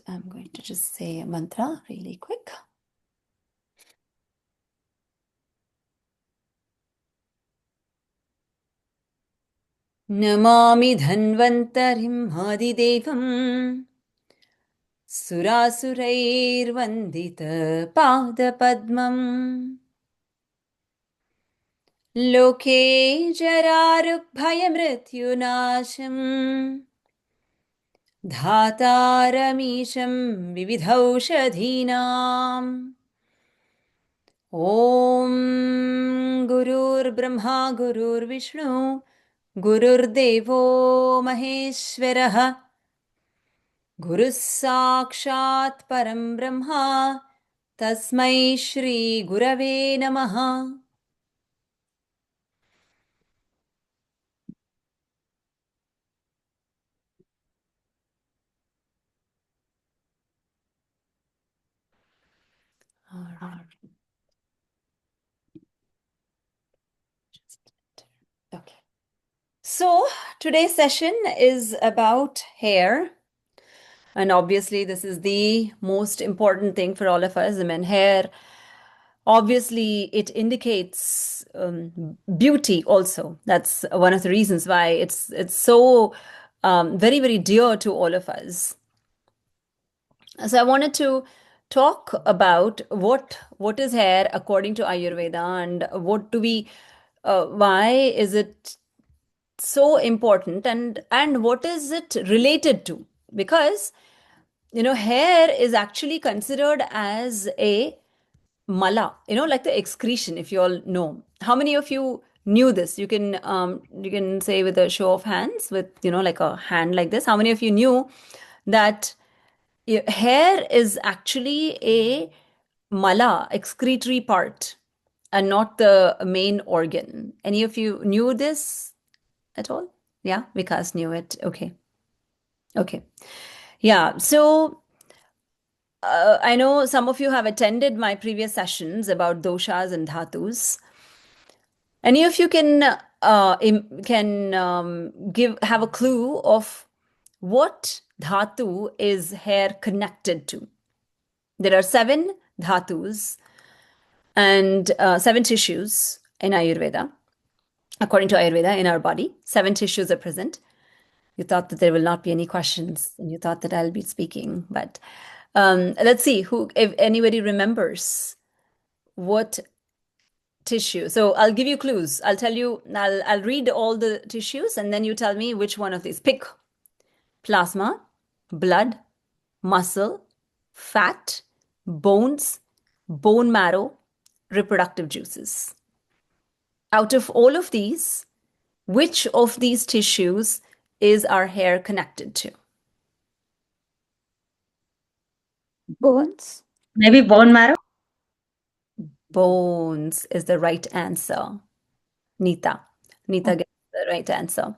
I'm going to just say a mantra really quick. Namami dhanvantarim adidevam surasurairvandita padapadmam loke jararubhayamrityunasham धातारमीशं विविधौषधीनाम् ॐ गुरुर्ब्रह्मा गुरुर्विष्णु गुरुर्देवो महेश्वरः गुरुः साक्षात् परं ब्रह्मा तस्मै श्रीगुरवे नमः. All right. Okay. So today's session is about hair. And obviously, this is the most important thing for all of us. I mean, hair, obviously, it indicates beauty also. That's one of the reasons why it's so very, very dear to all of us. So I wanted to talk about what is hair according to Ayurveda, and what do we why is it so important, and what is it related to? Because hair is actually considered as a mala, like the excretion, if you all know. How many of you knew this? You can say with a show of hands, with like a hand like this. How many of you knew that hair is actually a mala, excretory part, and not the main organ? Any of you knew this at all? Yeah, Vikas knew it. Okay. Okay. Yeah. So I know some of you have attended my previous sessions about doshas and dhatus. Any of you can give have a clue of what dhatu is hair connected to? There are seven dhatus and seven tissues in Ayurveda. According to Ayurveda, in our body, seven tissues are present. You thought that there will not be any questions, and you thought that I'll be speaking, but let's see if anybody remembers what tissue. So I'll give you clues. I'll tell you, I'll read all the tissues, and then you tell me which one of these. Pick: plasma, blood, muscle, fat, bones, bone marrow, reproductive juices. Out of all of these, which of these tissues is our hair connected to? Bones. Maybe bone marrow. Bones is the right answer. Neeta. Neeta gets the right answer.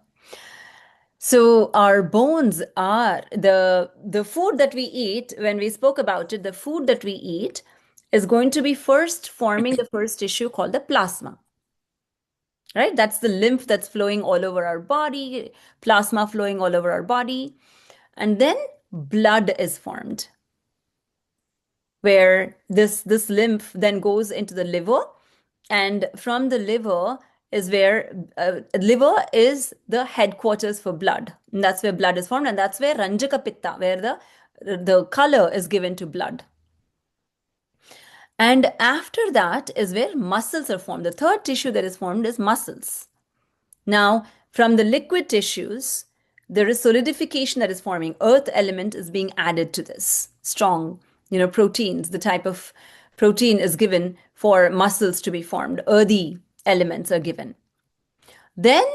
So our bones are the food that we eat. When we spoke about it, the food that we eat is going to be first forming the first tissue called the plasma. Right? That's the lymph that's flowing all over our body, plasma flowing all over our body. And then blood is formed, where this lymph then goes into the liver, and from the liver is where liver is the headquarters for blood, and that's where blood is formed, and that's where ranjaka pitta, where the color is given to blood. And after that is where muscles are formed. The third tissue that is formed is muscles. Now, from the liquid tissues, there is solidification that is forming. Earth element is being added to this. Strong, proteins, the type of protein is given for muscles to be formed. Earthy elements are given. Then,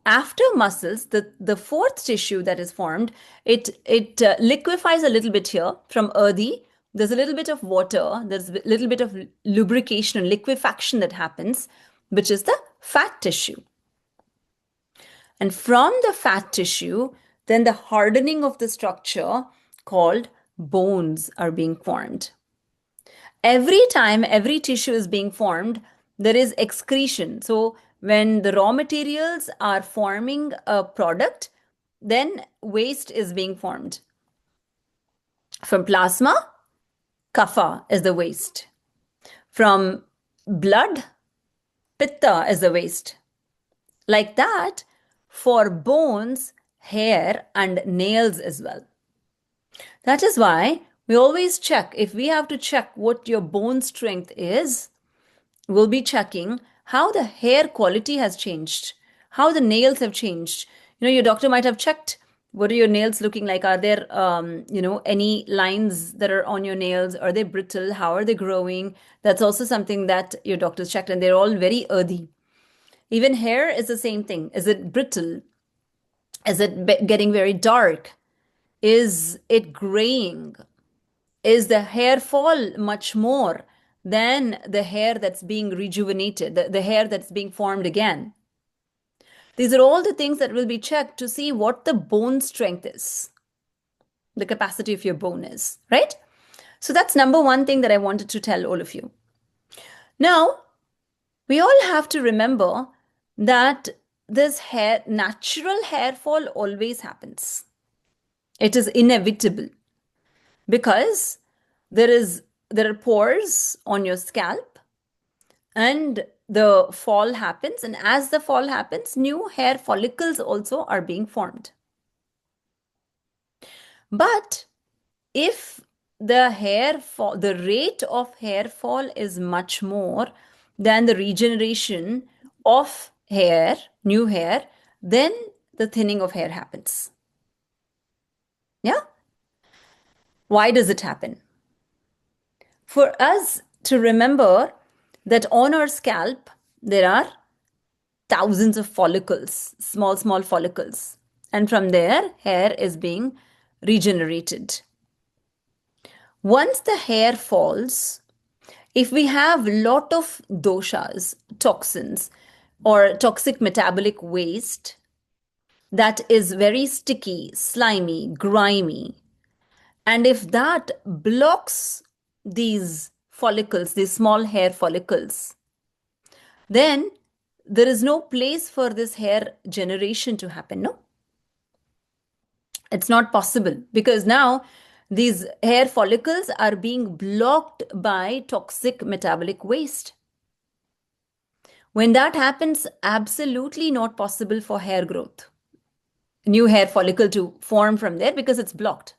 after muscles, the fourth tissue that is formed, it liquefies a little bit here from earthy. There's a little bit of water, there's a little bit of lubrication and liquefaction that happens, which is the fat tissue. And from the fat tissue, then the hardening of the structure called bones are being formed. Every time every tissue is being formed, there is excretion. So when the raw materials are forming a product, then waste is being formed. From plasma, kapha is the waste. From blood, pitta is the waste. Like that, for bones, hair, and nails as well. That is why we always check. If we have to check what your bone strength is, we'll be checking how the hair quality has changed, how the nails have changed. Your doctor might have checked what are your nails looking like? Are there, any lines that are on your nails? Are they brittle? How are they growing? That's also something that your doctor's checked, and they're all very earthy. Even hair is the same thing. Is it brittle? Is it getting very dark? Is it graying? Is the hair fall much more than the hair that's being rejuvenated, the hair that's being formed again? These are all the things that will be checked to see what the bone strength is, the capacity of your bone is, right? So that's number one thing that I wanted to tell all of you. Now, we all have to remember that this natural hair fall always happens. It is inevitable because there are pores on your scalp, and the fall happens, and as the fall happens, new hair follicles also are being formed. But if the rate of hair fall is much more than the regeneration of hair, new hair, then the thinning of hair happens. Yeah? Why does it happen? For us to remember that on our scalp, there are thousands of follicles, small, small follicles. And from there, hair is being regenerated. Once the hair falls, if we have a lot of doshas, toxins, or toxic metabolic waste that is very sticky, slimy, grimy, and if that blocks these follicles, these small hair follicles, then there is no place for this hair generation to happen, no? It's not possible because now these hair follicles are being blocked by toxic metabolic waste. When that happens, absolutely not possible for hair growth, new hair follicle to form from there because it's blocked.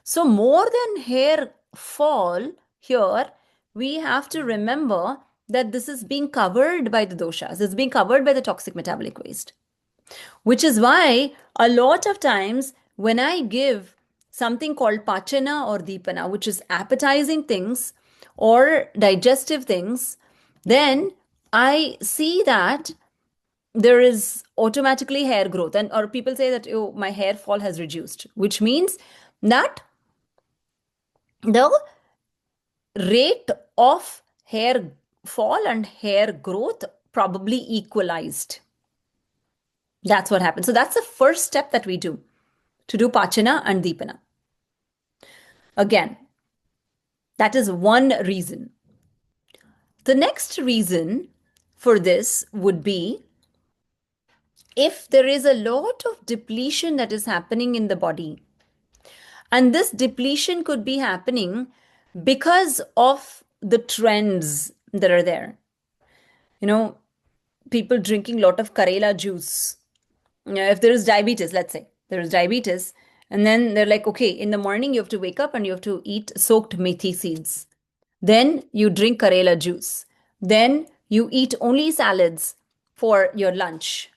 So more than hair fall here, we have to remember that this is being covered by the doshas. It's being covered by the toxic metabolic waste. Which is why a lot of times when I give something called pachana or dipana, which is appetizing things or digestive things, then I see that there is automatically hair growth, and or people say that, oh, my hair fall has reduced, which means that the rate of hair fall and hair growth probably equalized. That's what happens. So that's the first step that we do to do pachana and dipana. Again, that is one reason. The next reason for this would be if there is a lot of depletion that is happening in the body. And this depletion could be happening because of the trends that are there. People drinking a lot of Karela juice. If there is diabetes, let's say there is diabetes, and then they're like, okay, in the morning you have to wake up and you have to eat soaked methi seeds. Then you drink Karela juice. Then you eat only salads for your lunch.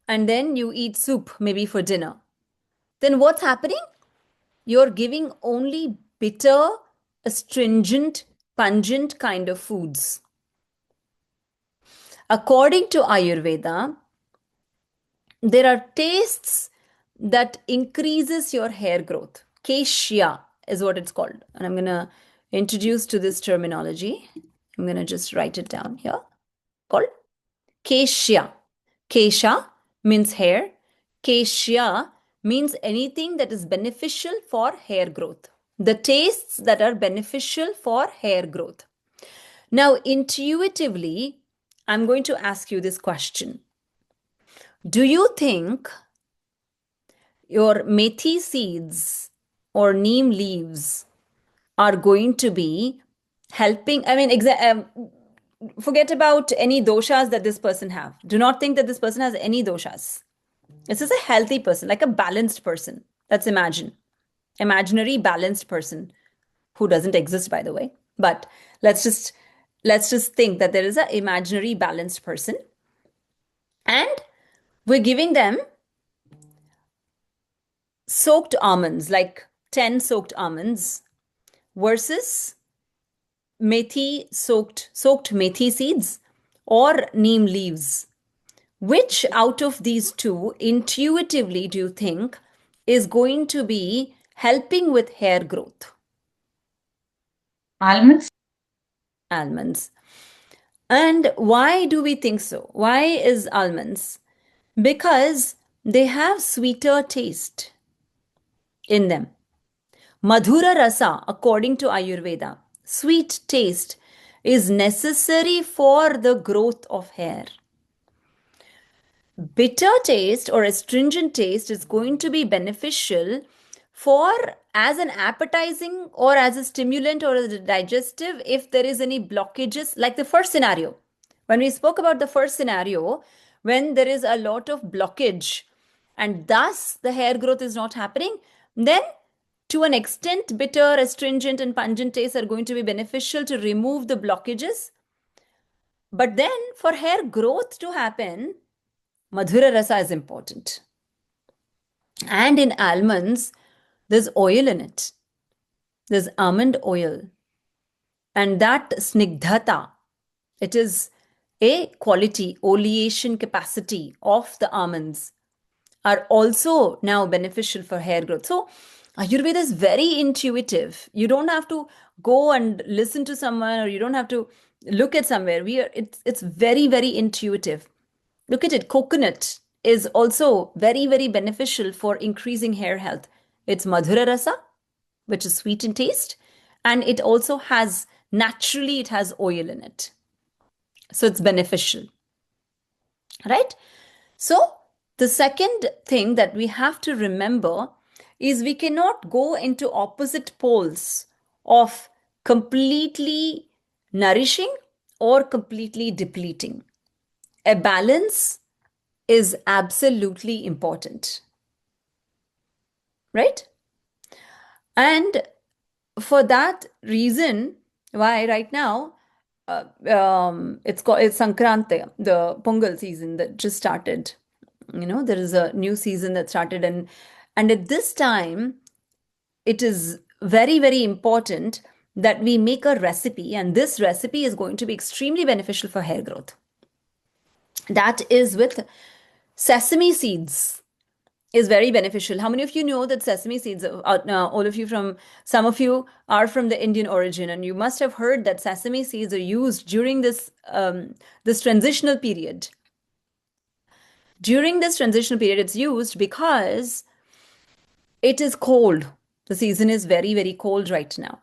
And then you eat soup maybe for dinner. Then what's happening? You're giving only bitter, astringent, pungent kind of foods. According to Ayurveda, there are tastes that increases your hair growth. Keshya is what it's called. And I'm going to introduce to this terminology. I'm going to just write it down here. Called Keshya. Kesha means hair. Keshya means anything that is beneficial for hair growth. The tastes that are beneficial for hair growth. Now, intuitively, I'm going to ask you this question. Do you think your methi seeds or neem leaves are going to be helping. I mean, forget about any doshas that this person have. Do not think that this person has any doshas. This is a healthy person, like a balanced person. Let's imagine. Imaginary balanced person who doesn't exist, by the way. But let's just let's just think that there is an imaginary balanced person, and we're giving them soaked almonds, like 10 soaked almonds versus soaked methi seeds or neem leaves. Which out of these two, intuitively, do you think is going to be helping with hair growth? Almonds. Almonds. And why do we think so? Why is almonds? Because they have sweeter taste in them. Madhura rasa, according to Ayurveda, sweet taste is necessary for the growth of hair. Bitter taste or astringent taste is going to be beneficial for as an appetizing or as a stimulant or as a digestive if there is any blockages, like the first scenario. When we spoke about the first scenario, when there is a lot of blockage and thus the hair growth is not happening, then to an extent, bitter, astringent, and pungent tastes are going to be beneficial to remove the blockages. But then for hair growth to happen, Madhura rasa is important. And in almonds, there's oil in it. There's almond oil. And that snigdhata, it is a quality, oleation capacity of the almonds are also now beneficial for hair growth. So Ayurveda is very intuitive. You don't have to go and listen to someone, or you don't have to look at somewhere. It's very, very intuitive. Look at it. Coconut is also very, very beneficial for increasing hair health. It's Madhura rasa, which is sweet in taste, and it also has naturally it has oil in it. So it's beneficial. Right? So the second thing that we have to remember is we cannot go into opposite poles of completely nourishing or completely depleting. A balance is absolutely important, right? And for that reason, why right now it's Sankrante, the Pongal season that just started. There is a new season that started, and at this time, it is very, very important that we make a recipe, and this recipe is going to be extremely beneficial for hair growth. That is with sesame seeds is very beneficial. How many of you know that sesame seeds, all of you some of you are from the Indian origin, and you must have heard that sesame seeds are used during this transitional period. During this transitional period, it's used because it is cold. The season is very, very cold right now.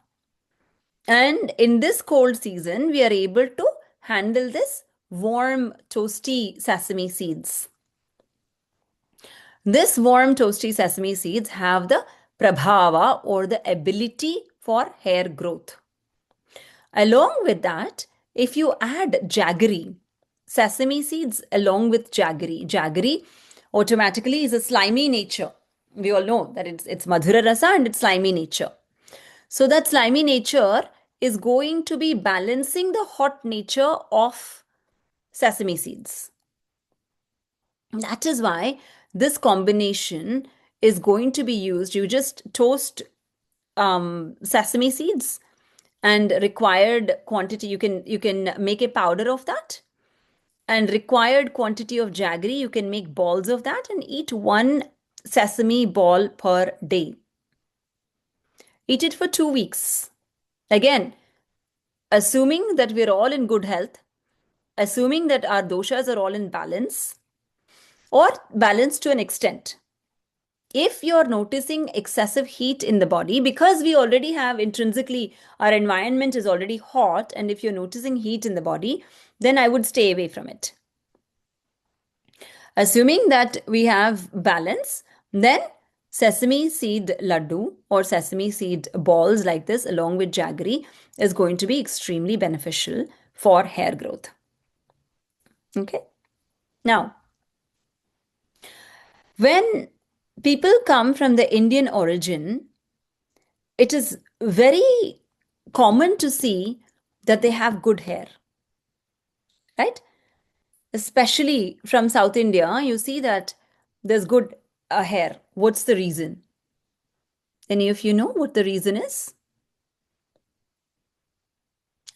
And in this cold season, we are able to handle this warm, toasty sesame seeds. This warm, toasty sesame seeds have the prabhava or the ability for hair growth. Along with that, if you add jaggery, sesame seeds along with jaggery automatically is a slimy nature. We all know that it's madhura rasa and it's slimy nature. So that slimy nature is going to be balancing the hot nature of sesame seeds. That is why this combination is going to be used. You just toast sesame seeds and required quantity. You can make a powder of that, and required quantity of jaggery. You can make balls of that and eat one sesame ball per day. Eat it for 2 weeks. Again, assuming that we're all in good health, assuming that our doshas are all in balance or balance to an extent. If you're noticing excessive heat in the body, because we already have intrinsically, our environment is already hot, and if you're noticing heat in the body, then I would stay away from it. Assuming that we have balance, then sesame seed laddu or sesame seed balls like this, along with jaggery, is going to be extremely beneficial for hair growth. Okay. Now, when people come from the Indian origin, it is very common to see that they have good hair, right? Especially from South India, you see that there's good hair. What's the reason? Any of you know what the reason is?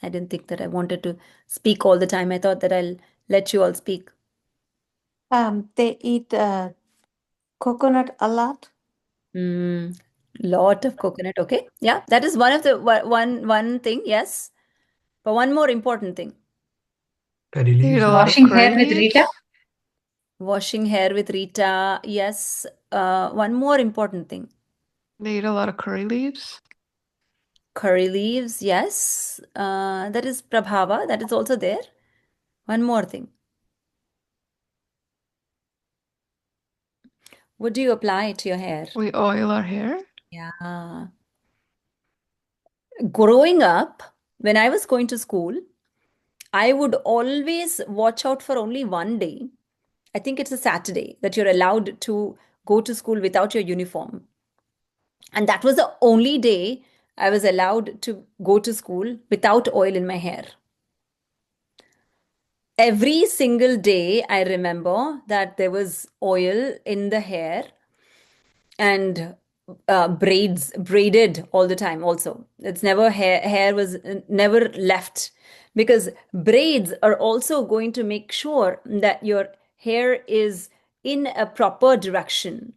I didn't think that I wanted to speak all the time. I thought that I'll let you all speak. They eat coconut a lot. Lot of coconut. Okay. Yeah, that is one of the one thing. Yes. But one more important thing. Curry They eat leaves a or lot of something. Washing hair curry with Rita. leaves. Washing hair with Rita. Yes. One more important thing. They eat a lot of curry leaves. Curry leaves. Yes. That is Prabhava. That is also there. One more thing. What do you apply to your hair? We oil our hair. Yeah. Growing up, when I was going to school, I would always watch out for only one day. I think it's a Saturday that you're allowed to go to school without your uniform. And that was the only day I was allowed to go to school without oil in my hair. Every single day, I remember that there was oil in the hair and braided all the time also. It's never hair was never left because braids are also going to make sure that your hair is in a proper direction,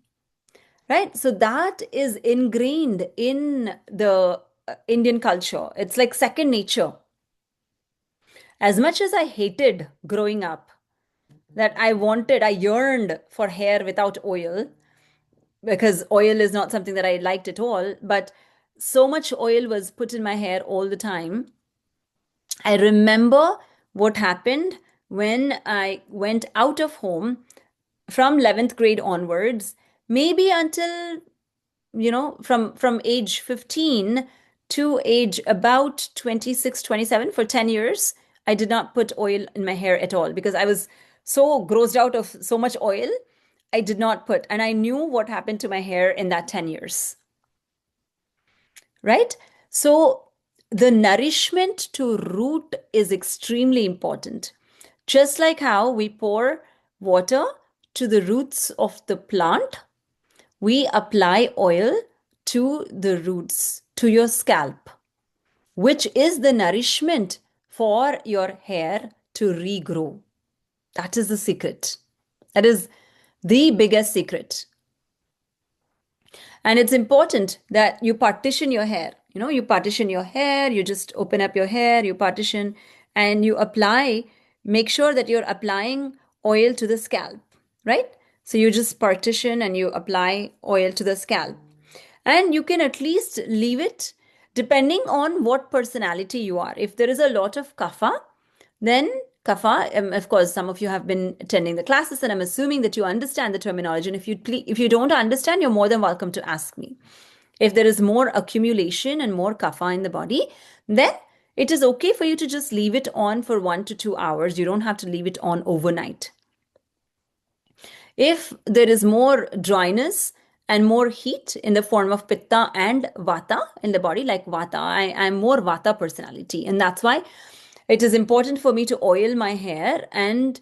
right? So that is ingrained in the Indian culture. It's like second nature. As much as I hated growing up, that I yearned for hair without oil, because oil is not something that I liked at all, but so much oil was put in my hair all the time. I remember what happened when I went out of home from 11th grade onwards, maybe until, from age 15 to age about 26, 27, for 10 years, I did not put oil in my hair at all because I was so grossed out of so much oil. I did not put, and I knew what happened to my hair in that 10 years, right? So the nourishment to root is extremely important. Just like how we pour water to the roots of the plant, we apply oil to the roots, to your scalp, which is the nourishment for your hair to regrow. That is the secret. That is the biggest secret. And it's important that you partition your hair. You partition your hair, you just open up your hair, you partition, and you apply, make sure that you're applying oil to the scalp, right? So you just partition and you apply oil to the scalp. And you can at least leave it depending on what personality you are. If there is a lot of kapha, then kapha, of course, some of you have been attending the classes, and I'm assuming that you understand the terminology. And if you don't understand, you're more than welcome to ask me. If there is more accumulation and more kapha in the body, then it is okay for you to just leave it on for 1 to 2 hours. You don't have to leave it on overnight. If there is more dryness and more heat in the form of pitta and vata in the body, like vata, I'm more vata personality, and that's why it is important for me to oil my hair, and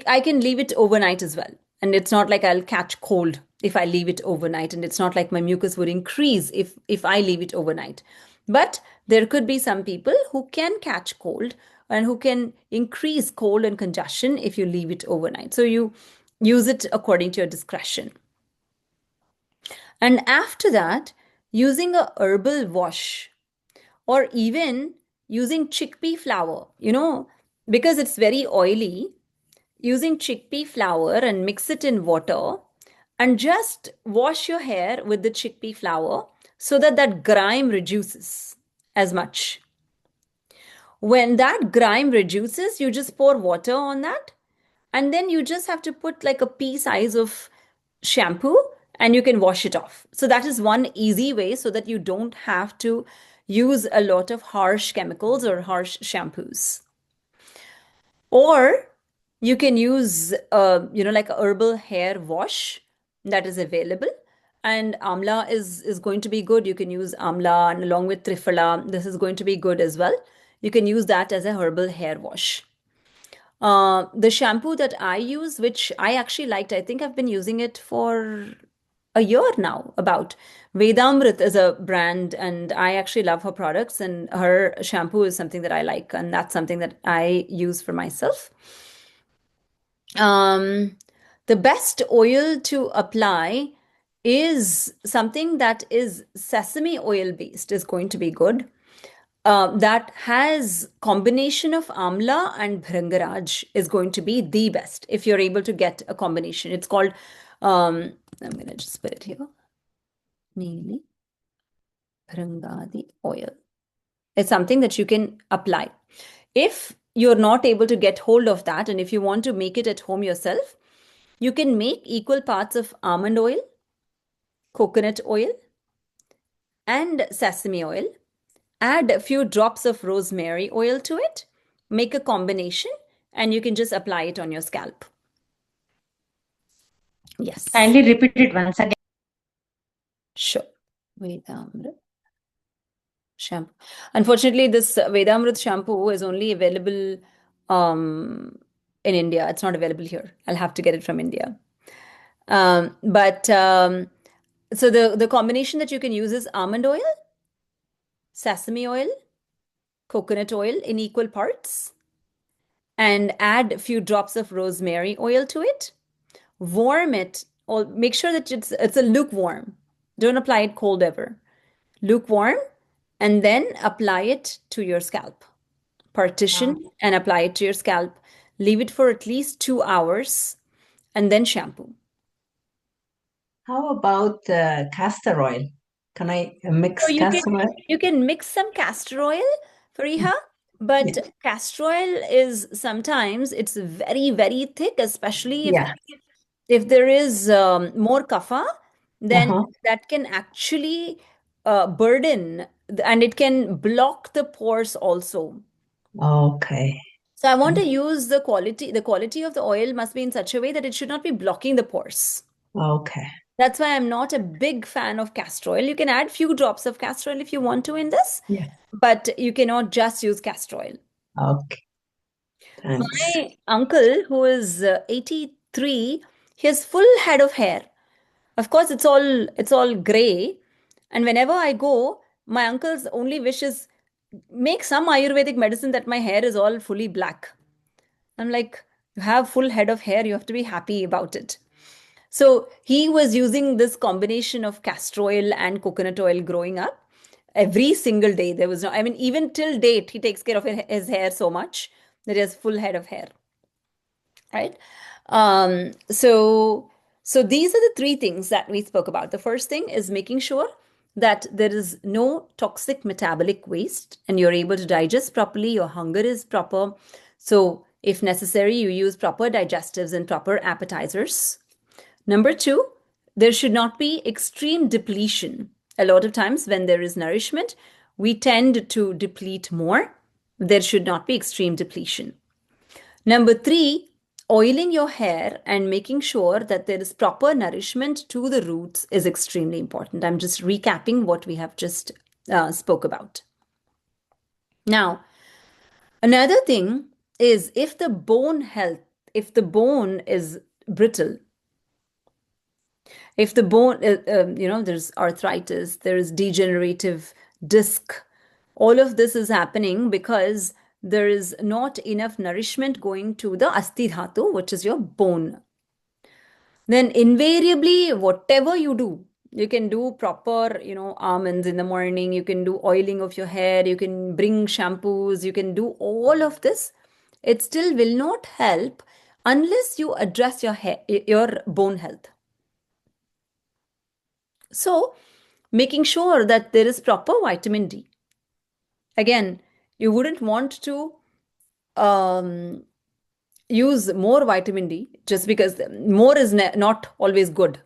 I can leave it overnight as well. And it's not like I'll catch cold if I leave it overnight, and it's not like my mucus would increase if I leave it overnight. But there could be some people who can catch cold and who can increase cold and congestion if you leave it overnight. So you use it according to your discretion. And after that, using a herbal wash or even using chickpea flour, because it's very oily, using chickpea flour and mix it in water and just wash your hair with the chickpea flour so that that grime reduces as much. When that grime reduces, you just pour water on that, and then you just have to put like a pea size of shampoo and you can wash it off. So that is one easy way so that you don't have to use a lot of harsh chemicals or harsh shampoos. Or you can use, like a herbal hair wash that is available. And amla is going to be good. You can use amla and along with triphala. This is going to be good as well. You can use that as a herbal hair wash. The shampoo that I use, which I actually liked, I think I've been using it for a year now, about. Vedamrit is a brand, and I actually love her products, and her shampoo is something that I like, and that's something that I use for myself. Um, the best oil to apply is something that is sesame oil based, is going to be good. That has combination of amla and bhringaraj is going to be the best if you're able to get a combination. It's called, I'm going to just put it here, Neeli Bhrangadi oil. It's something that you can apply. If you're not able to get hold of that, and if you want to make it at home yourself, you can make equal parts of almond oil, coconut oil, and sesame oil. Add a few drops of rosemary oil to it, make a combination, and you can just apply it on your scalp. Yes. Kindly repeat it once again. Sure. Vedamrit shampoo. Unfortunately, this Vedamrit shampoo is only available in India. It's not available here. I'll have to get it from India. So the combination that you can use is almond oil, sesame oil, coconut oil in equal parts, and add a few drops of rosemary oil to it. Warm it, or make sure that it's a lukewarm. Don't apply it cold ever. Lukewarm, and then apply it to your scalp. Partition and apply it to your scalp. Leave it for at least 2 hours, and then shampoo. How about castor oil? Can I mix So castor oil? you can mix some castor oil, Fariha, but Yeah. castor oil is sometimes it's very, very thick, especially Yeah. if there is more kapha, then Uh-huh. that can actually burden and it can block the pores also. Okay. So I want to use the quality of the oil must be in such a way that it should not be blocking the pores. Okay. That's why I'm not a big fan of castor oil. You can add few drops of castor oil if you want to in this, Yeah. but you cannot just use castor oil. Okay. Thanks. My uncle, who is 83, he has full head of hair. Of course, it's all gray. And whenever I go, my uncle's only wish is make some Ayurvedic medicine that my hair is all fully black. I'm like, you have full head of hair, you have to be happy about it. So he was using this combination of castor oil and coconut oil growing up every single day. There was no, I mean, even till date, he takes care of his hair so much that he has full head of hair, right? So these are the three things that we spoke about. The first thing is making sure that there is no toxic metabolic waste and you're able to digest properly, your hunger is proper. So if necessary, you use proper digestives and proper appetizers. Number two, there should not be extreme depletion. A lot of times when there is nourishment, we tend to deplete more. There should not be extreme depletion. Number three, oiling your hair and making sure that there is proper nourishment to the roots is extremely important. I'm just recapping what we have just spoke about. Now, another thing is if the bone is brittle, if the bone, there's arthritis, there is degenerative disc, all of this is happening because there is not enough nourishment going to the asti dhatu, which is your bone. Then invariably, whatever you do, you can do proper, almonds in the morning, you can do oiling of your hair, you can bring shampoos, you can do all of this. It still will not help unless you address your bone health. So, making sure that there is proper vitamin D. Again, you wouldn't want to use more vitamin D just because more is not always good.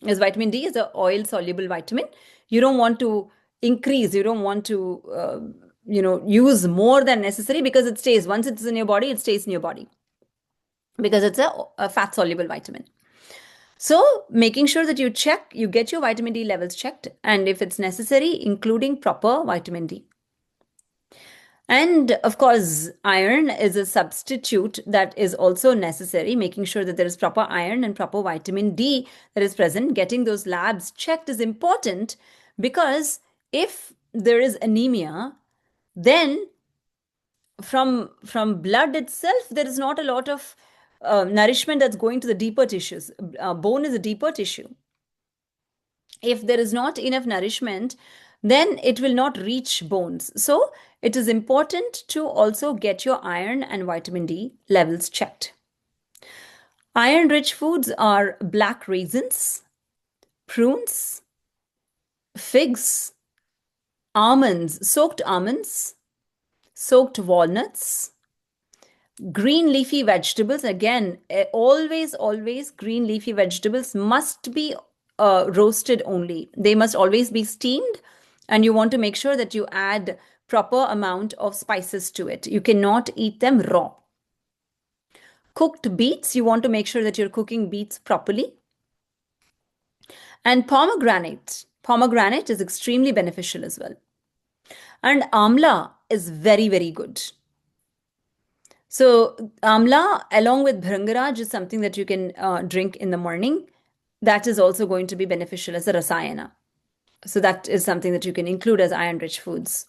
as vitamin D is an oil-soluble vitamin. You don't want to increase, you don't want to, use more than necessary because it stays. Once it's in your body, it stays in your body because it's a fat-soluble vitamin. So making sure that you get your vitamin D levels checked, and if it's necessary, including proper vitamin D. And of course, iron is a substitute that is also necessary, making sure that there is proper iron and proper vitamin D that is present. Getting those labs checked is important because if there is anemia, then from blood itself, there is not a lot of nourishment that's going to the deeper tissues. Bone is a deeper tissue. If there is not enough nourishment, then it will not reach bones. So it is important to also get your iron and vitamin D levels checked. Iron-rich foods are black raisins, prunes, figs, soaked almonds, soaked walnuts, green leafy vegetables. Again, always green leafy vegetables must be roasted only. They must always be steamed, and you want to make sure that you add proper amount of spices to it. You cannot eat them raw. Cooked beets, you want to make sure that you're cooking beets properly. And pomegranate. Pomegranate is extremely beneficial as well. And amla is very, very good. So amla along with bhringaraj is something that you can drink in the morning. That is also going to be beneficial as a rasayana. So that is something that you can include as iron-rich foods.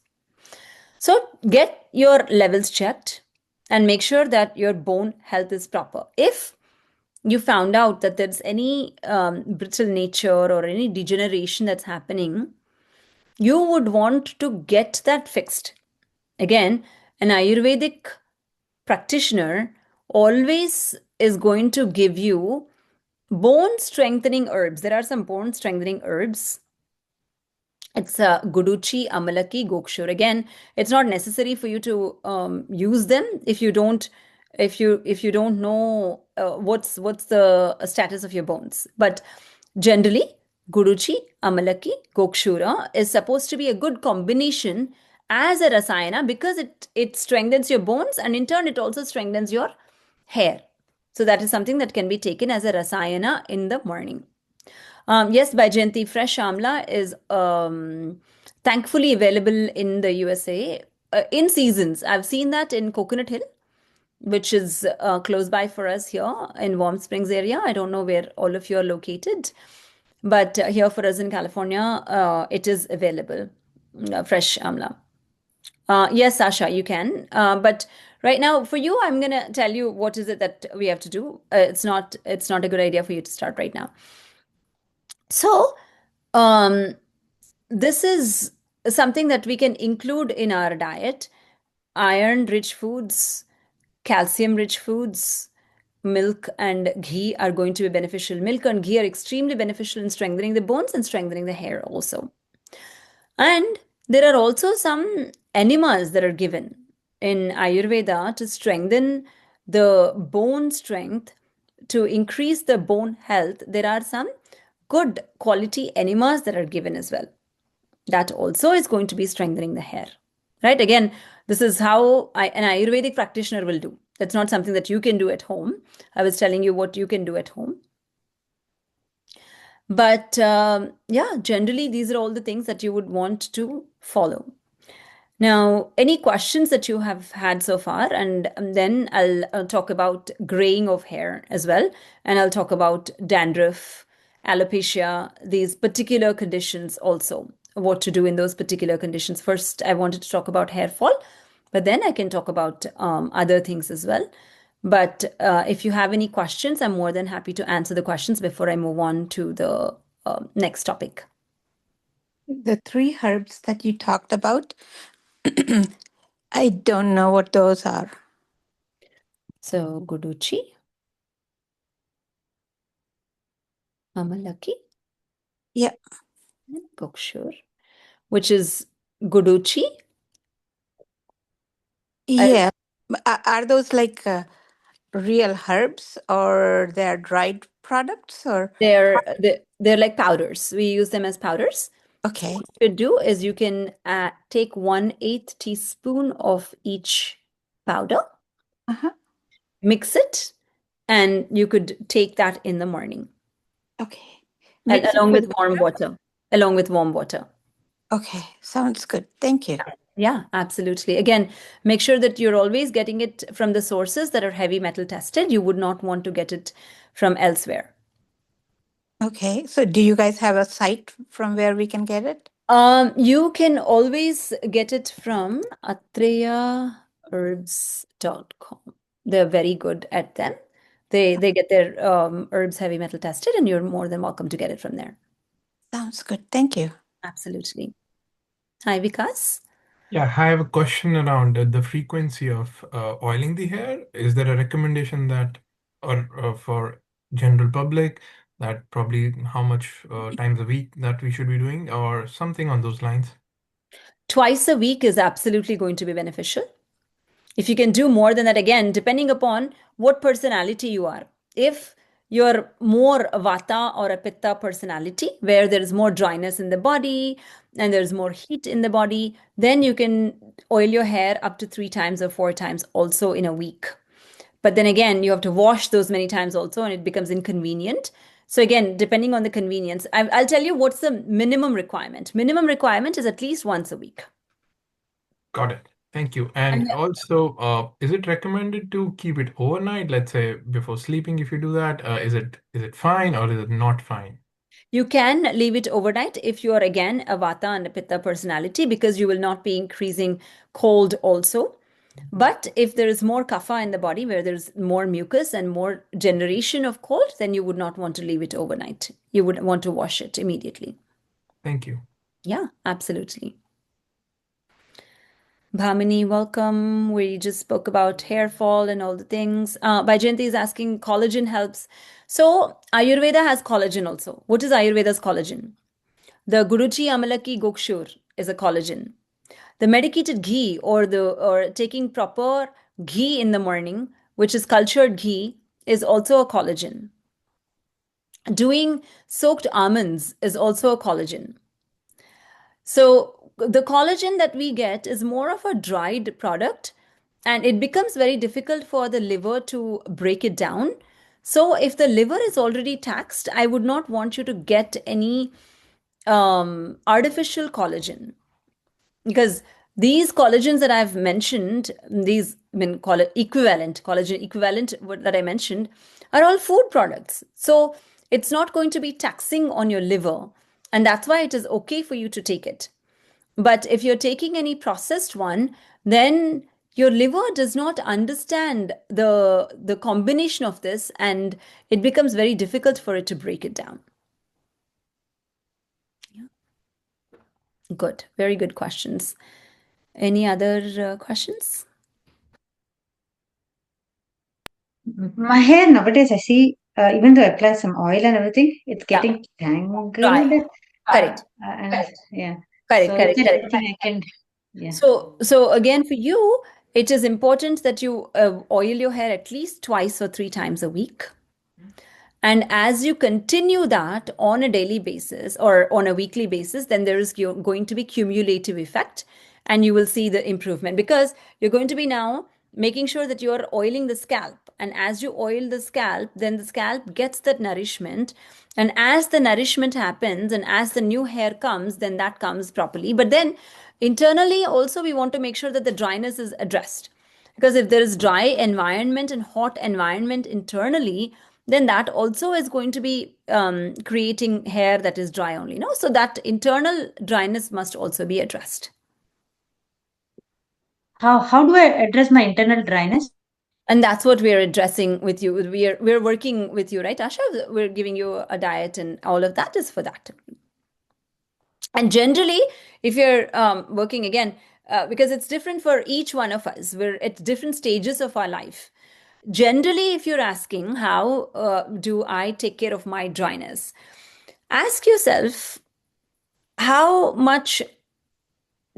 So get your levels checked and make sure that your bone health is proper. If you found out that there's any brittle nature or any degeneration that's happening, you would want to get that fixed. Again, an Ayurvedic practitioner always is going to give you bone strengthening herbs. There are some bone strengthening herbs. It's guduchi, amalaki, gokshur. Again, it's not necessary for you to use them if you don't know what's the status of your bones. But generally, guduchi, amalaki, gokshura is supposed to be a good combination as a rasayana because it strengthens your bones, and in turn it also strengthens your hair. So that is something that can be taken as a rasayana in the morning. Yes, Baijayanti, fresh amla is thankfully available in the USA in seasons. I've seen that in Coconut Hill, which is close by for us here in Warm Springs area. I don't know where all of you are located, but here for us in California, it is available, fresh amla. Yes, Sasha, you can. But right now, for you, I'm gonna tell you what is it that we have to do. It's not a good idea for you to start right now. So, this is something that we can include in our diet. Iron-rich foods, calcium-rich foods, milk and ghee are going to be beneficial. Milk and ghee are extremely beneficial in strengthening the bones and strengthening the hair also. And there are also some enemas that are given in Ayurveda to strengthen the bone strength, to increase the bone health. There are some good quality enemas that are given as well. That also is going to be strengthening the hair, right? Again, this is how an Ayurvedic practitioner will do. That's not something that you can do at home. I was telling you what you can do at home. But yeah, generally, these are all the things that you would want to follow. Now, any questions that you have had so far, and then I'll talk about graying of hair as well, and I'll talk about dandruff, alopecia, these particular conditions also, what to do in those particular conditions. First, I wanted to talk about hair fall, but then I can talk about other things as well. But if you have any questions, I'm more than happy to answer the questions before I move on to the next topic. The three herbs that you talked about, I don't know what those are. So, guduchi, amalaki, Yeah. and gokshur, which is guduchi. Yeah. Are those like real herbs or they're dried products or? They're They're like powders. We use them as powders. Okay. What you do is you can take 1/8 teaspoon of each powder, Uh-huh. mix it, and you could take that in the morning Okay. Mix it along with with warm water. Along with warm water. Okay. Sounds good. Thank you. Yeah, absolutely. Again, make sure that you're always getting it from the sources that are heavy metal tested. You would not want to get it from elsewhere. Okay. So do you guys have a site from where we can get it? You can always get it from atreyaherbs.com. They're very good at them. They get their herbs heavy metal tested, and you're more than welcome to get it from there. Sounds good. Thank you. Absolutely. Hi, Vikas. Yeah, I have a question around the frequency of oiling the hair. Is there a recommendation that, or for general public, that probably how much times a week that we should be doing, or something on those lines? Twice a week is absolutely going to be beneficial. If you can do more than that, again, depending upon what personality you are. If you're more a Vata or a Pitta personality, where there is more dryness in the body and there's more heat in the body, then you can oil your hair up to 3 times or 4 times also in a week. But then again, you have to wash those many times also, and it becomes inconvenient. So again, depending on the convenience, I'll tell you what's the minimum requirement. Minimum requirement is at least once a week. Got it. Thank you. And also, is it recommended to keep it overnight, let's say before sleeping, if you do that? Is it fine or is it not fine? You can leave it overnight if you are again a Vata and a Pitta personality, because you will not be increasing cold also. But if there is more kapha in the body where there's more mucus and more generation of cold, then you would not want to leave it overnight. You would want to wash it immediately. Thank you. Yeah, absolutely. Bhamini, welcome. We just spoke about hair fall and all the things. Baijayanti is asking, collagen helps. So Ayurveda has collagen also. What is Ayurveda's collagen? The Guruchi Amalaki Gokshur is a collagen. The medicated ghee or taking proper ghee in the morning, which is cultured ghee, is also a collagen. Doing soaked almonds is also a collagen. So the collagen that we get is more of a dried product, and it becomes very difficult for the liver to break it down. So if the liver is already taxed, I would not want you to get any artificial collagen, because these collagens that I've mentioned, these collagen equivalent that I mentioned, are all food products. So it's not going to be taxing on your liver, and that's why it is okay for you to take it. But if you're taking any processed one, then your liver does not understand the combination of this, and it becomes very difficult for it to break it down. Yeah. Good. Very good questions. Any other questions? My hair nowadays, I see, even though I apply some oil and everything, it's Yeah. getting tangled. Dry. Correct. And yeah. Correct, So correct, is there correct. anything I can, yeah. So again, for you, it is important that you oil your hair at least 2 or 3 times a week. And as you continue that on a daily basis or on a weekly basis, then there is going to be cumulative effect, and you will see the improvement, because you're going to be now making sure that you're oiling the scalp. And as you oil the scalp, then the scalp gets that nourishment. And as the nourishment happens and as the new hair comes, then that comes properly. But then internally also, we want to make sure that the dryness is addressed. Because if there is dry environment and hot environment internally, then that also is going to be creating hair that is dry only. No, so that internal dryness must also be addressed. How do I address my internal dryness? And that's what we're addressing with you. We're working with you, right, Asha? We're giving you a diet, and all of that is for that. And generally, if you're working again, because it's different for each one of us, we're at different stages of our life. Generally, if you're asking, how do I take care of my dryness? Ask yourself, how much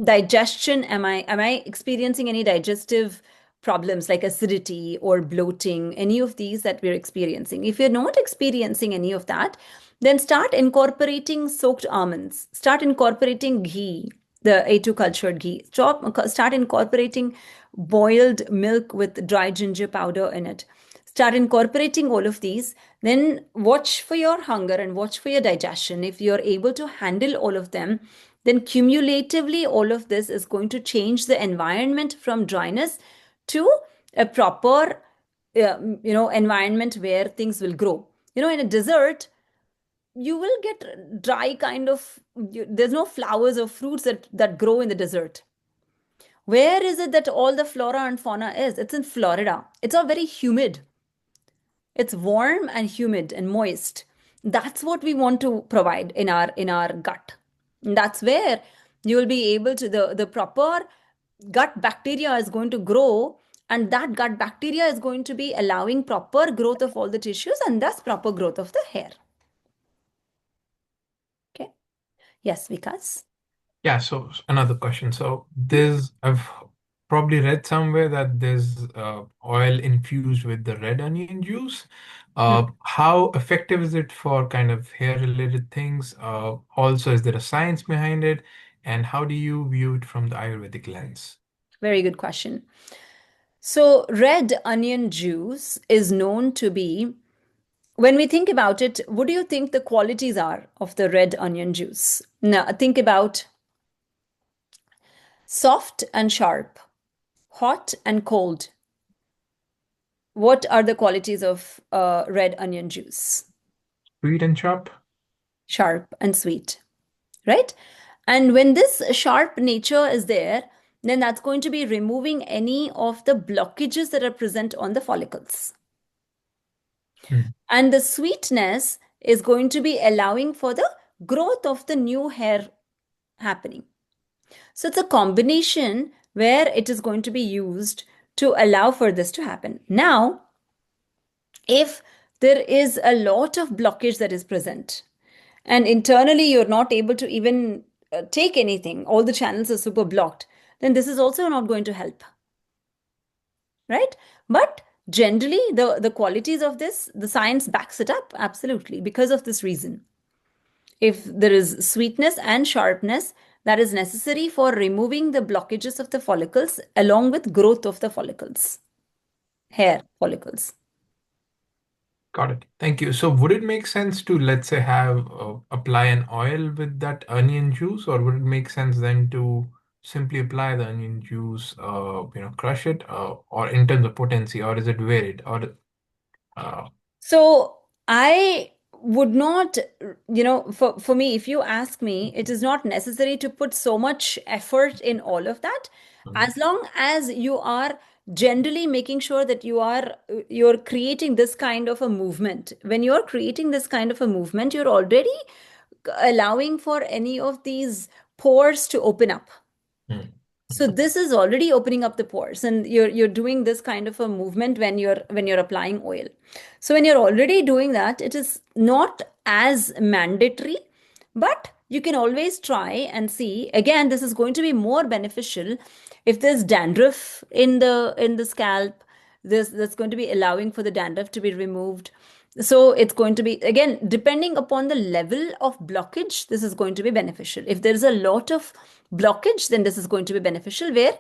digestion am I experiencing any digestive problems like acidity or bloating, any of these that we're experiencing. If you're not experiencing any of that, then start incorporating soaked almonds, start incorporating ghee, the A2 cultured ghee, start incorporating boiled milk with dry ginger powder in it. Start incorporating all of these. Then watch for your hunger and watch for your digestion. If you're able to handle all of them, then cumulatively all of this is going to change the environment from dryness to a proper environment where things will grow. In a desert, you will get dry kind of, there's no flowers or fruits that grow in the desert. Where is it that all the flora and fauna is? It's in Florida. It's all very humid. It's warm and humid and moist. That's what we want to provide in our gut. And that's where you will be able to, the proper gut bacteria is going to grow, and that gut bacteria is going to be allowing proper growth of all the tissues and thus proper growth of the hair. Okay. Yes, Vikas. Yeah, so another question. So I've probably read somewhere that there's oil infused with the red onion juice. How effective is it for kind of hair-related things? Also, is there a science behind it? And how do you view it from the Ayurvedic lens? Very good question. So red onion juice is known to be, when we think about it, what do you think the qualities are of the red onion juice? Now, think about soft and sharp, hot and cold. What are the qualities of red onion juice? Sweet and sharp? Sharp and sweet, right? And when this sharp nature is there, then that's going to be removing any of the blockages that are present on the follicles. And the sweetness is going to be allowing for the growth of the new hair happening. So it's a combination where it is going to be used to allow for this to happen. Now, if there is a lot of blockage that is present, and internally you're not able to even take anything, all the channels are super blocked, then this is also not going to help, right? But generally, the qualities of this, the science backs it up, absolutely, because of this reason. If there is sweetness and sharpness, that is necessary for removing the blockages of the follicles along with growth of the follicles, hair follicles. Got it. Thank you. So would it make sense to, let's say, apply an oil with that onion juice, or would it make sense then to simply apply the onion juice, crush it, or in terms of potency, or is it varied? So I would not, for me, if you ask me, it is not necessary to put so much effort in all of that, as long as you are generally making sure that you're creating this kind of a movement. When you're creating this kind of a movement, you're already allowing for any of these pores to open up. So this is already opening up the pores, and you're doing this kind of a movement when you're applying oil. So when you're already doing that, it is not as mandatory, but you can always try and see. Again, this is going to be more beneficial if there's dandruff in the scalp. That's going to be allowing for the dandruff to be removed. So it's going to be, again, depending upon the level of blockage, this is going to be beneficial. If there's a lot of blockage, then this is going to be beneficial, where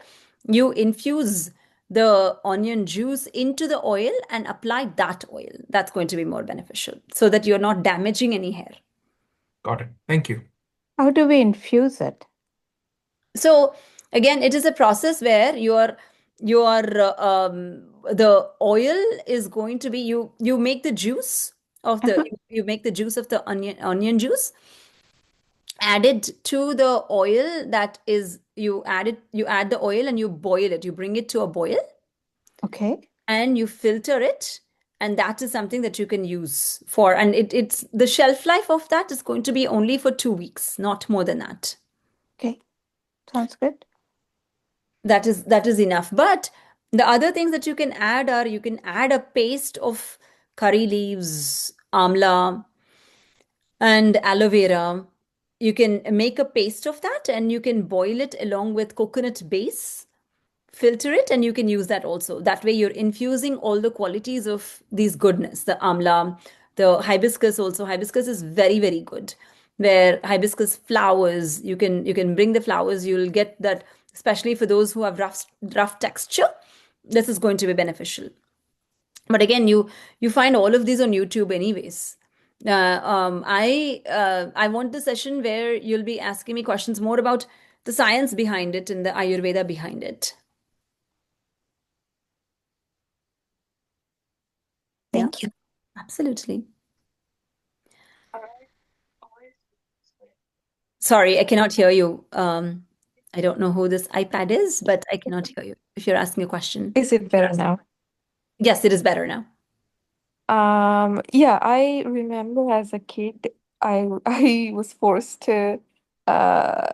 you infuse the onion juice into the oil and apply that oil. That's going to be more beneficial so that you're not damaging any hair. Got it. Thank you. How do we infuse it? So again, it is a process where the oil is going to be, you make the juice of the you make the juice of the onion juice, add it to the oil, that is, you add the oil and you boil it, you bring it to a boil. Okay. And you filter it, and that is something that you can use for, and it's the shelf life of that is going to be only for 2 weeks, not more than that. Okay. Sounds good. That is enough. But the other things that you can add are, you can add a paste of curry leaves, amla, and aloe vera. You can make a paste of that and you can boil it along with coconut base filter it, and you can use that also. That way you're infusing all the qualities of these goodness, the amla, the hibiscus also. Hibiscus is very, very good. Where hibiscus flowers, you can bring the flowers, you'll get that, especially for those who have rough texture, this is going to be beneficial. But again, you find all of these on YouTube anyways. I want the session where you'll be asking me questions more about the science behind it and the Ayurveda behind it. Thank you. Absolutely. Sorry, I cannot hear you. I don't know who this iPad is, but I cannot hear you if you're asking a question. Is it better now? Yes, it is better now. Yeah, I remember as a kid, I was forced uh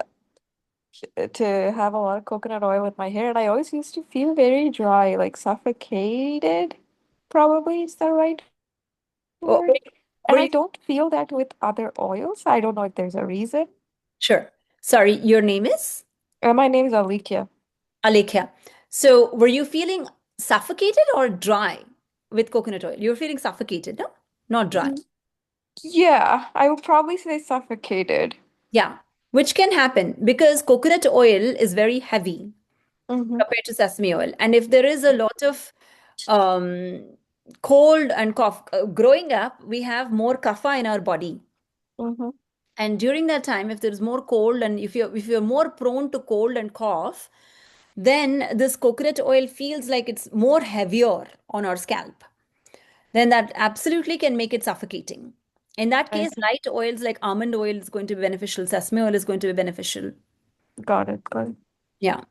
to have a lot of coconut oil with my hair, and I always used to feel very dry, like suffocated, probably is the right Oh, word. And were I you, don't feel that with other oils. I don't know if there's a reason. sure. Sorry, your name is My name is Alikia. Alekhya. So, were you feeling suffocated or dry with coconut oil? You were feeling suffocated, no? Not dry. Yeah, I would probably say suffocated. Yeah, which can happen because coconut oil is very heavy Mm-hmm. compared to sesame oil. And if there is a lot of um, cold and cough, growing up, we have more kapha in our body. Mm-hmm. And during that time, if there's more cold and if you're more prone to cold and cough, then this coconut oil feels like it's more heavier on our scalp. Then that absolutely can make it suffocating. In that I case, light oils like almond oil is going to be beneficial, sesame oil is going to be beneficial. got it, got it. Yeah.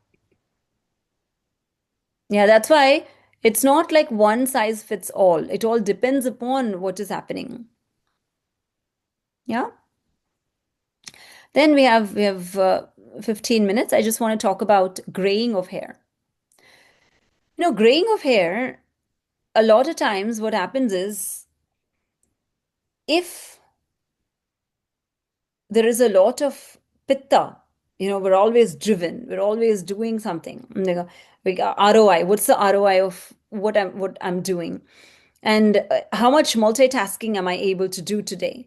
Yeah, that's why it's not like one size fits all. It all depends upon what is happening. Yeah. Then we have 15 minutes. I just want to talk about graying of hair. Graying of hair, a lot of times what happens is if there is a lot of pitta, we're always driven, we're always doing something. Like ROI, what's the ROI of what I'm doing? And how much multitasking am I able to do today?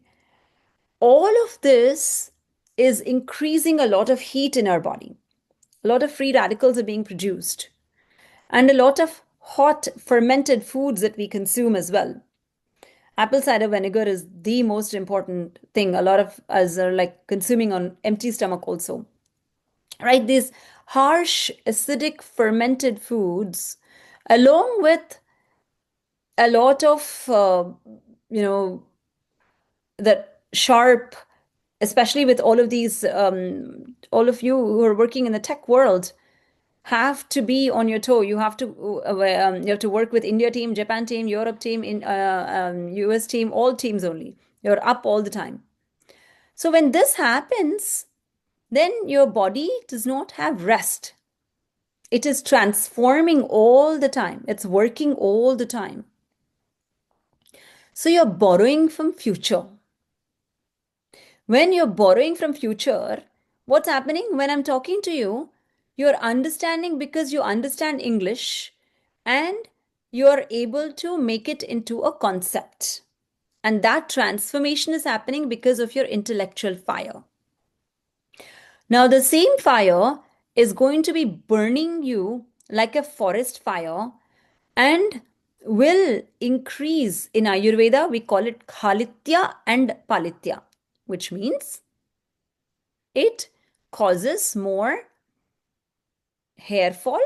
All of this is increasing a lot of heat in our body. A lot of free radicals are being produced, and a lot of hot fermented foods that we consume as well. Apple cider vinegar is the most important thing. A lot of us are like consuming on empty stomach also, right? These harsh, acidic, fermented foods, along with a lot of, that sharp, especially with all of these, all of you who are working in the tech world, have to be on your toe. You have to work with India team, Japan team, Europe team, US team, all teams only. You're up all the time. So when this happens, then your body does not have rest. It is transforming all the time. It's working all the time. So you're borrowing from future. When you're borrowing from future, what's happening when I'm talking to you? You're understanding because you understand English and you're able to make it into a concept. And that transformation is happening because of your intellectual fire. Now, the same fire is going to be burning you like a forest fire and will increase. In Ayurveda, we call it khalitya and palitya, which means it causes more hair fall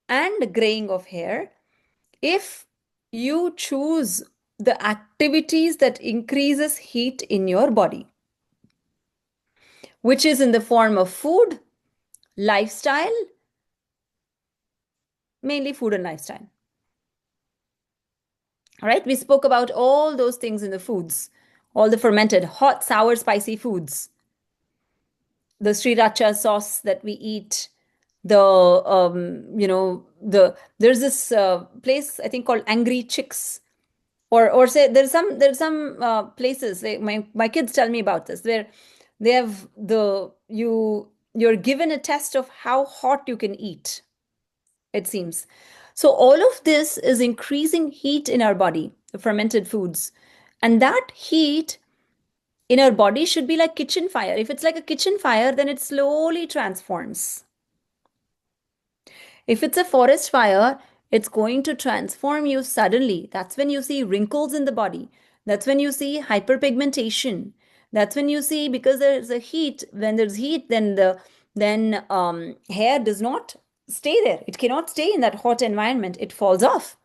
and graying of hair if you choose the activities that increases heat in your body, which is in the form of food, lifestyle, mainly food and lifestyle. All right, we spoke about all those things in the foods, all the fermented, hot, sour, spicy foods, the sriracha sauce that we eat, there's this place I think called Angry Chicks, or say there's some places my kids tell me about this where they have you're given a test of how hot you can eat. it seems. So all of this is increasing heat in our body, the fermented foods. And that heat in our body should be like kitchen fire. If it's like a kitchen fire, then it slowly transforms. If it's a forest fire, it's going to transform you suddenly. That's when you see wrinkles in the body. That's when you see hyperpigmentation. That's when you see, because there's a heat, when there's heat, then hair does not stay there. It cannot stay in that hot environment. It falls off.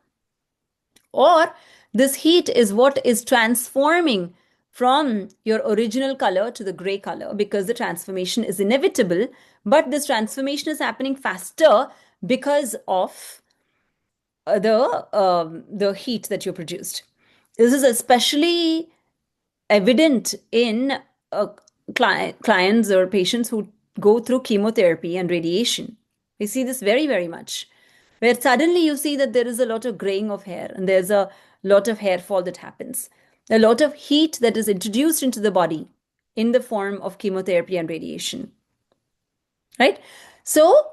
Or this heat is what is transforming from your original color to the gray color, because the transformation is inevitable, but this transformation is happening faster because of the heat that you produced. This is especially evident in clients or patients who go through chemotherapy and radiation. We see this very, very much, where suddenly you see that there is a lot of graying of hair and there's a lot of hair fall that happens. A lot of heat that is introduced into the body in the form of chemotherapy and radiation. Right? So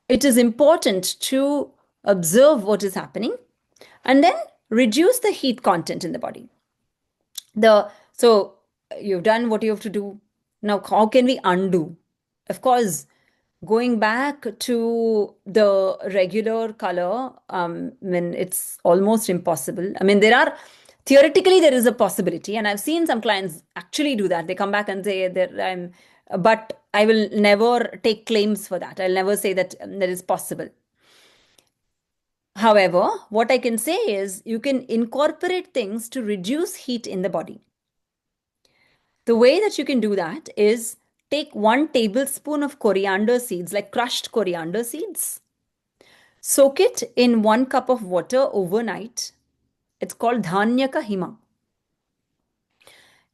it is important to observe what is happening and then reduce the heat content in the body. So you've done what you have to do. Now, how can we undo? Of course, going back to the regular color, when it's almost impossible. I mean, theoretically, there is a possibility, and I've seen some clients actually do that. They come back and say that but I will never take claims for that. I'll never say that that is possible. However, what I can say is you can incorporate things to reduce heat in the body. The way that you can do that is take 1 tablespoon of coriander seeds, like crushed coriander seeds. Soak it in 1 cup of water overnight. It's called Dhanya Ka Hima.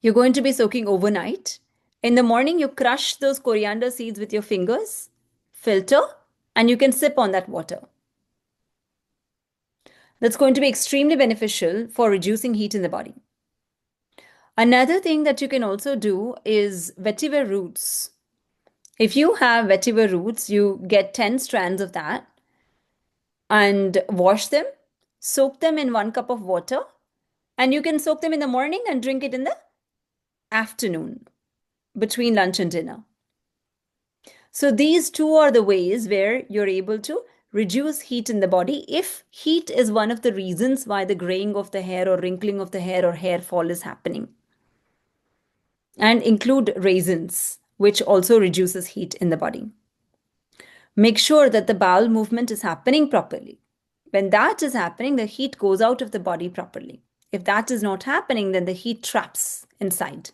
You're going to be soaking overnight. In the morning, you crush those coriander seeds with your fingers, filter, and you can sip on that water. That's going to be extremely beneficial for reducing heat in the body. Another thing that you can also do is vetiver roots. If you have vetiver roots, you get 10 strands of that and wash them, soak them in 1 cup of water, and you can soak them in the morning and drink it in the afternoon between lunch and dinner. So these two are the ways where you're able to reduce heat in the body if heat is one of the reasons why the graying of the hair or wrinkling of the hair or hair fall is happening. And include raisins, which also reduces heat in the body. Make sure that the bowel movement is happening properly. When that is happening, the heat goes out of the body properly. If that is not happening, then the heat traps inside.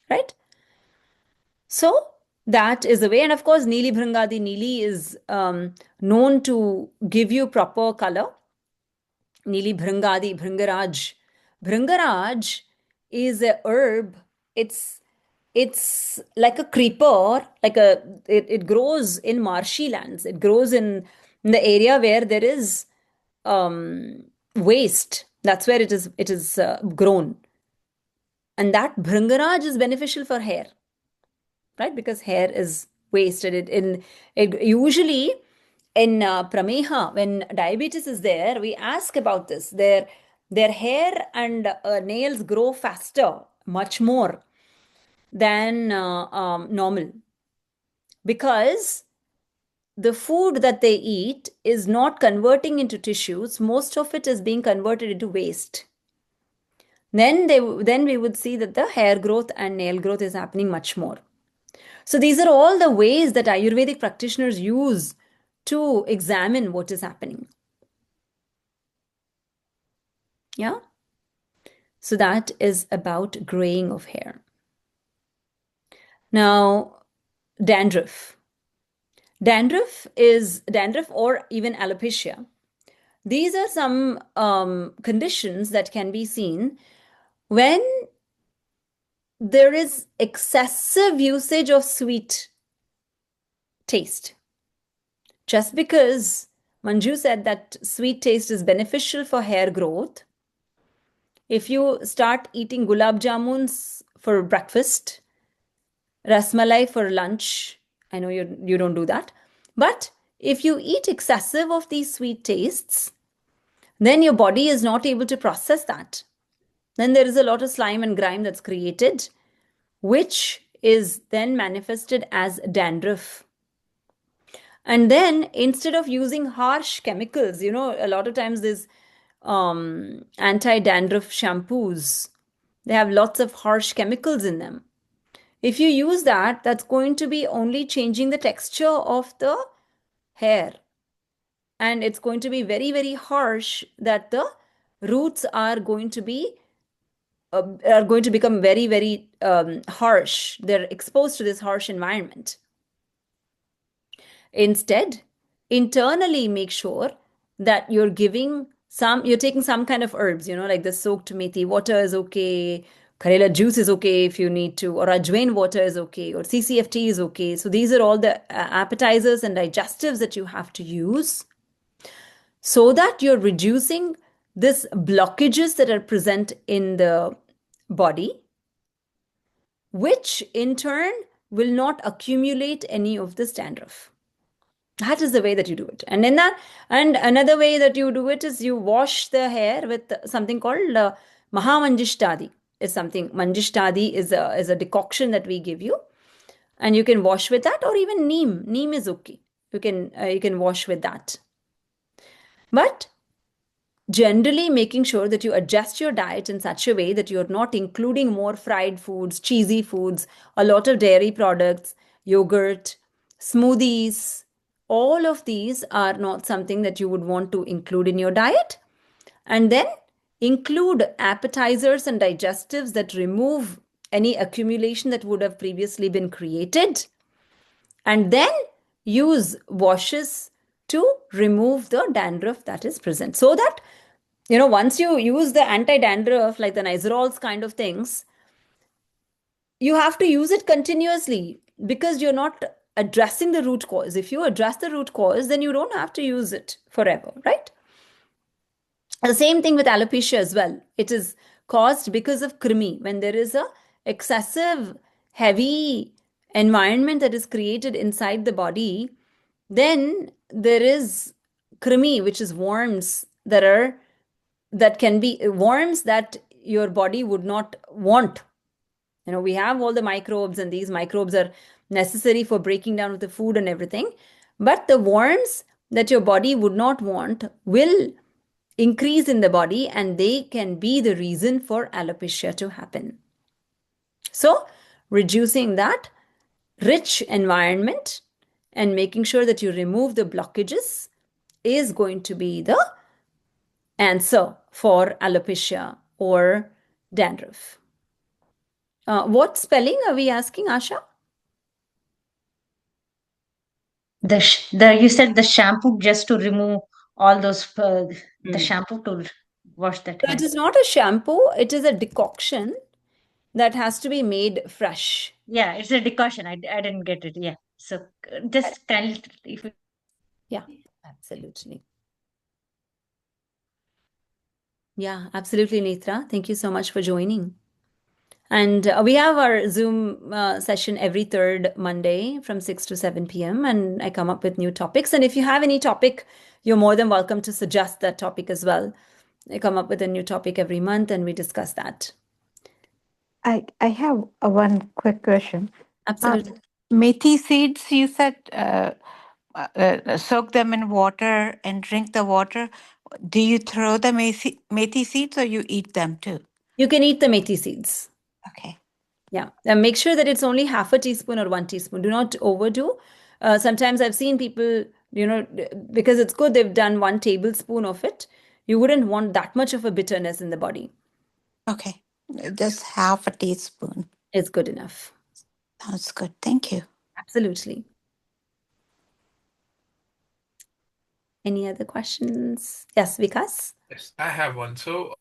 Right? So that is the way. And of course, Neeli Bhrangadi. Neeli is known to give you proper color. Neeli Bhrangadi, Bhringaraj. Bhringaraj is a herb. It's like a creeper, it grows in marshy lands. It grows in the area where there is waste. That's where it is grown. And that Bhringaraj is beneficial for hair, right? Because hair is waste. And it usually in Prameha, when diabetes is there, we ask about this. Their hair and nails grow faster, much more than normal, because the food that they eat is not converting into tissues. Most of it is being converted into waste. Then we would see that the hair growth and nail growth is happening much more. So these are all the ways that Ayurvedic practitioners use to examine what is happening. Yeah. So that is about graying of hair. Now, dandruff. Dandruff or even alopecia. These are some conditions that can be seen when there is excessive usage of sweet taste. Just because Manju said that sweet taste is beneficial for hair growth, if you start eating gulab jamuns for breakfast, rasmalai for lunch, I know you don't do that, but if you eat excessive of these sweet tastes, then your body is not able to process that. Then there is a lot of slime and grime that's created, which is then manifested as dandruff. And then instead of using harsh chemicals, a lot of times there's anti-dandruff shampoos. They have lots of harsh chemicals in them. If you use that, that's going to be only changing the texture of the hair. And it's going to be very, very harsh, that the roots are going to become very, very harsh. They're exposed to this harsh environment. Instead, internally make sure that you're taking some kind of herbs, like the soaked methi water is okay, Karela juice is okay if you need to, or ajwain water is okay, or CCFT is okay. So these are all the appetizers and digestives that you have to use, so that you're reducing this blockages that are present in the body, which in turn will not accumulate any of this dandruff. That is the way that you do it. And another way that you do it is you wash the hair with something called Mahamanjishtadi. Manjishtadi is a decoction that we give you, and you can wash with that, or even neem. Neem is okay. You can wash with that. But generally making sure that you adjust your diet in such a way that you're not including more fried foods, cheesy foods, a lot of dairy products, yogurt, smoothies. All of these are not something that you would want to include in your diet. And then include appetizers and digestives that remove any accumulation that would have previously been created. And then use washes to remove the dandruff that is present. So that, once you use the anti-dandruff, like the Nizoral kind of things, you have to use it continuously, because you're not addressing the root cause. If you address the root cause, then you don't have to use it forever, right? The same thing with alopecia as well. It is caused because of krimi. When there is a excessive, heavy environment that is created inside the body, then there is krimi, which is worms that can be worms that your body would not want. We have all the microbes, and these microbes are necessary for breaking down of the food and everything. But the worms that your body would not want will increase in the body, and they can be the reason for alopecia to happen. So reducing that rich environment and making sure that you remove the blockages is going to be the answer for alopecia or dandruff. What spelling are we asking, Asha? You said the shampoo just to remove all those the shampoo to wash that hair. It is not a shampoo, it is a decoction that has to be made fresh. Yeah, it's a decoction. I didn't get it. Yeah. So just kindly, if you... Yeah, absolutely. Yeah, absolutely, Netra. Thank you so much for joining. And we have our Zoom session every third Monday from 6 to 7 p.m. And I come up with new topics. And if you have any topic, you're more than welcome to suggest that topic as well. I come up with a new topic every month and we discuss that. I have one quick question. Absolutely. Methi seeds, you said soak them in water and drink the water. Do you throw the methi seeds, or you eat them too? You can eat the methi seeds. Okay. Yeah. And make sure that it's only half a teaspoon or 1 teaspoon. Do not overdo. Sometimes I've seen people, because it's good, they've done 1 tablespoon of it. You wouldn't want that much of a bitterness in the body. Okay. Just half a teaspoon. It's good enough. Sounds good. Thank you. Absolutely. Any other questions? Yes, Vikas? Yes, I have one. So,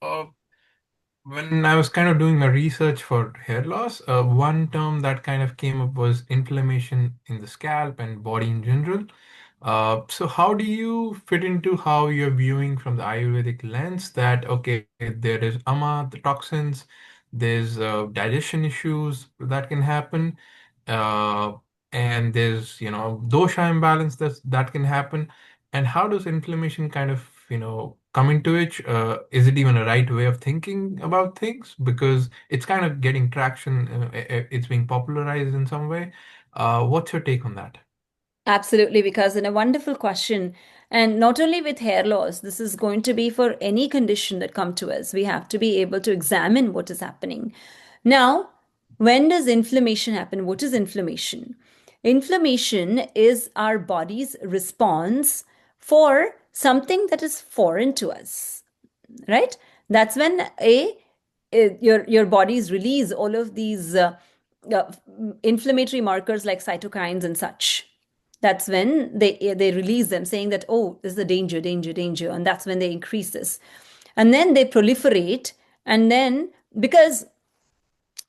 when I was kind of doing my research for hair loss, one term that kind of came up was inflammation in the scalp and body in general. So how do you fit into how you're viewing from the Ayurvedic lens that, okay, there is the toxins, there's digestion issues that can happen. and there's, dosha imbalance that can happen. And how does inflammation kind of, come into it? Is it even a right way of thinking about things? Because it's kind of getting traction, it's being popularized in some way. What's your take on that? Absolutely, because in a wonderful question. And not only with hair loss, this is going to be for any condition that come to us. We have to be able to examine what is happening. Now, when does inflammation happen? What is inflammation? Inflammation is our body's response for something that is foreign to us, right? That's when your bodies release all of these uh, inflammatory markers like cytokines and such. That's when they release them, saying that, oh, this is a danger, danger, danger, and that's when they increase this, and then they proliferate. And then, because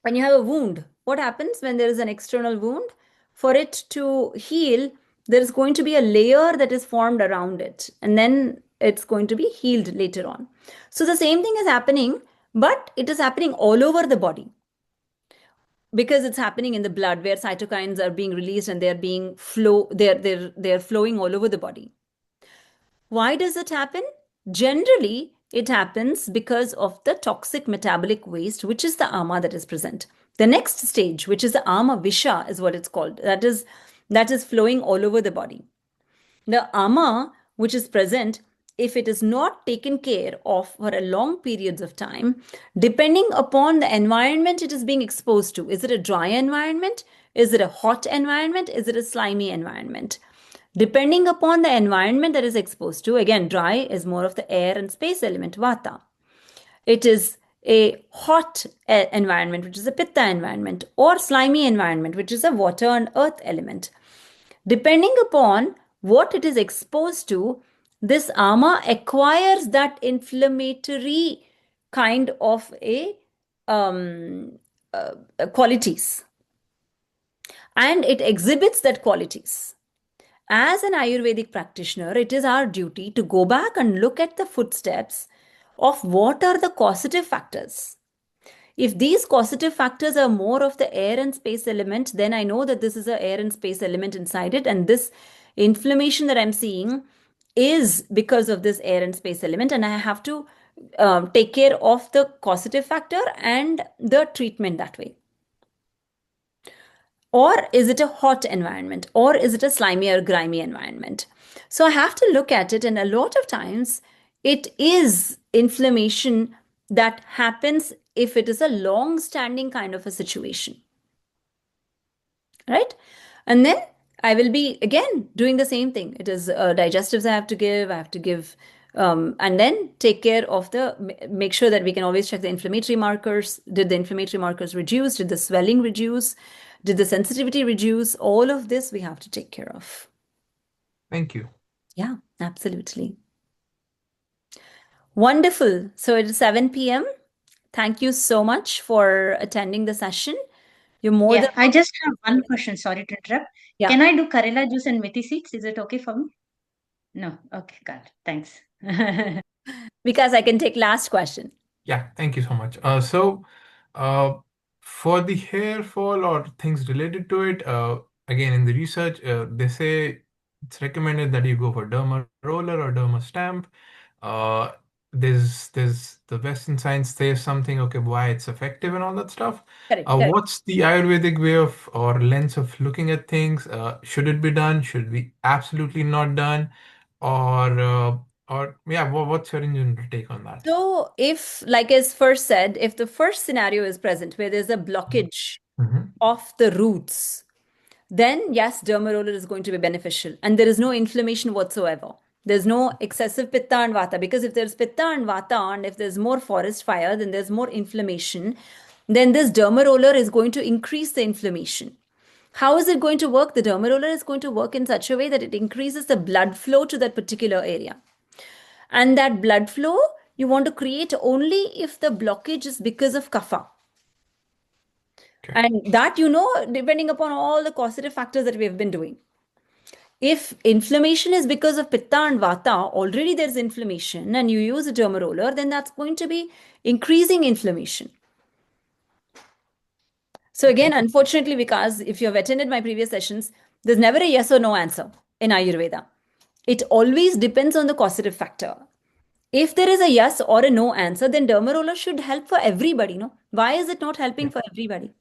when you have a wound, what happens when there is an external wound? For it to heal, there is going to be a layer that is formed around it, and then it's going to be healed later on. So the same thing is happening, but it is happening all over the body because it's happening in the blood where cytokines are being released and they're flowing all over the body. Why does it happen? Generally, it happens because of the toxic metabolic waste, which is the ama that is present. The next stage, which is the ama visha, is what it's called. That is flowing all over the body. The ama, which is present, if it is not taken care of for a long periods of time, depending upon the environment it is being exposed to, is it a dry environment? Is it a hot environment? Is it a slimy environment? Depending upon the environment that is exposed to, again, dry is more of the air and space element, vata. It is a hot environment, which is a pitta environment, or slimy environment, which is a water and earth element. Depending upon what it is exposed to, this ama acquires that inflammatory kind of qualities, and it exhibits that qualities. As an Ayurvedic practitioner, it is our duty to go back and look at the footsteps of what are the causative factors. If these causative factors are more of the air and space element, then I know that this is an air and space element inside it, and this inflammation that I'm seeing is because of this air and space element, and I have to take care of the causative factor and the treatment that way. Or is it a hot environment? Or is it a slimy or grimy environment? So I have to look at it, and a lot of times it is inflammation that happens if it is a long-standing kind of a situation, right? And then I will be again doing the same thing. It is digestives I have to give, and then take care of make sure that we can always check the inflammatory markers. Did the inflammatory markers reduce? Did the swelling reduce? Did the sensitivity reduce? All of this we have to take care of. Thank you. Yeah, absolutely. Wonderful. So it is 7 p.m. Thank you so much for attending the session. You're more Yeah, than I just have one question. Sorry to interrupt. Yeah. Can I do Karela juice and methi seeds? Is it okay for me? No. Okay, got it. Thanks. because I can take last question. Yeah, thank you so much. For the hair fall or things related to it, again, in the research, they say it's recommended that you go for derma roller or derma stamp. Uh, there's the Western science says something, okay, why it's effective and all that stuff. Correct, correct. What's the Ayurvedic way of or lens of looking at things? Should it be done? Should it be absolutely not done? Or yeah, what's your general take on that? So if, like as first said, if the first scenario is present where there's a blockage Mhm. of the roots, then yes, derma roller is going to be beneficial. And there is no inflammation whatsoever. There's no excessive pitta and vata, because if there's pitta and vata, and if there's more forest fire, then there's more inflammation. Then this derma roller is going to increase the inflammation. How is it going to work? The derma roller is going to work in such a way that it increases the blood flow to that particular area. And that blood flow you want to create only if the blockage is because of kapha. Okay. And that, depending upon all the causative factors that we have been doing. If inflammation is because of pitta and vata, already there's inflammation, and you use a derma roller, then that's going to be increasing inflammation. So again, unfortunately, because if you've attended my previous sessions, there's never a yes or no answer in Ayurveda. It always depends on the causative factor. If there is a yes or a no answer, then derma roller should help for everybody, no? Why is it not helping Yeah. for everybody?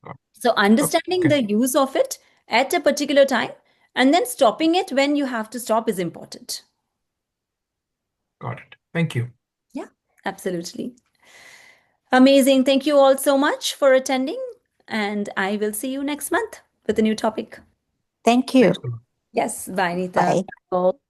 Got So understanding Okay. the use of it at a particular time and then stopping it when you have to stop is important. Got it. Thank you. Yeah, absolutely. Amazing. Thank you all so much for attending, and I will see you next month with a new topic. Thank you. Thanks a lot. Yes, bye, Nita. Bye. Bye all.